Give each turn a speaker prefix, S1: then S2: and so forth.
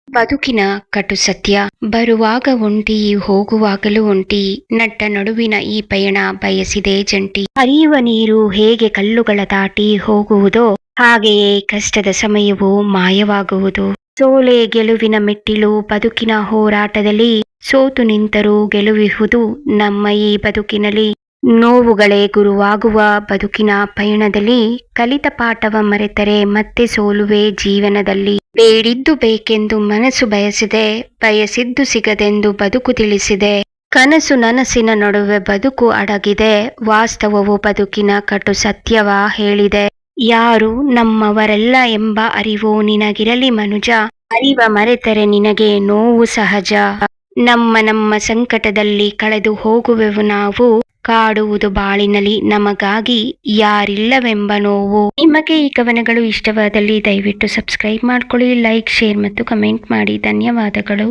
S1: ಬದುಕಿನ ಕಟು ಸತ್ಯ. ಬರುವಾಗ ಒಂಟಿ, ಹೋಗುವಾಗಲೂ ಒಂಟಿ. ನಟ್ಟ ನಡುವಿನ ಈ ಪಯಣ ಬಯಸಿದೆ ಜಂಟಿ. ಹರಿಯುವ ನೀರು ಹೇಗೆ ಕಲ್ಲುಗಳ ದಾಟಿ ಹೋಗುವುದೋ, ಹಾಗೆಯೇ ಕಷ್ಟದ ಸಮಯವು ಮಾಯವಾಗುವುದು. ಸೋಲೆ ಗೆಲುವಿನ ಮೆಟ್ಟಿಲು. ಬದುಕಿನ ಹೋರಾಟದಲ್ಲಿ ಸೋತು ನಿಂತರೂ ಗೆಲುವಿಹುದು ನಮ್ಮ ಈ ಬದುಕಿನಲ್ಲಿ. ನೋವುಗಳೇ ಗುರುವಾಗುವ ಬದುಕಿನ ಪಯಣದಲ್ಲಿ ಕಲಿತ ಪಾಠವ ಮರೆತರೆ ಮತ್ತೆ ಸೋಲುವೆ ಜೀವನದಲ್ಲಿ. ಬೇಡಿದ್ದು ಬೇಕೆಂದು ಮನಸ್ಸು ಬಯಸಿದೆ, ಬಯಸಿದ್ದು ಸಿಗದೆಂದು ಬದುಕು ತಿಳಿಸಿದೆ. ಕನಸು ನನಸಿನ ನಡುವೆ ಬದುಕು ಅಡಗಿದೆ, ವಾಸ್ತವವು ಬದುಕಿನ ಕಟು ಸತ್ಯವ ಹೇಳಿದೆ. ಯಾರು ನಮ್ಮವರೆಲ್ಲ ಎಂಬ ಅರಿವು ನಿನಗಿರಲಿ ಮನುಜ, ಅರಿವ ಮರೆತರೆ ನಿನಗೆ ನೋವು ಸಹಜ. ನಮ್ಮ ಸಂಕಟದಲ್ಲಿ ಕಳೆದು ಹೋಗುವೆವು ನಾವು, ಕಾಡುವುದು ಬಾಳಿನಲ್ಲಿ ನಮಗಾಗಿ ಯಾರಿಲ್ಲವೆಂಬ ನೋವು. ನಿಮಗೆ ಈ ಕವನಗಳು ಇಷ್ಟವಾದಲ್ಲಿ ದಯವಿಟ್ಟು ಸಬ್ಸ್ಕ್ರೈಬ್ ಮಾಡ್ಕೊಳ್ಳಿ, ಲೈಕ್, ಶೇರ್ ಮತ್ತು ಕಮೆಂಟ್ ಮಾಡಿ. ಧನ್ಯವಾದಗಳು.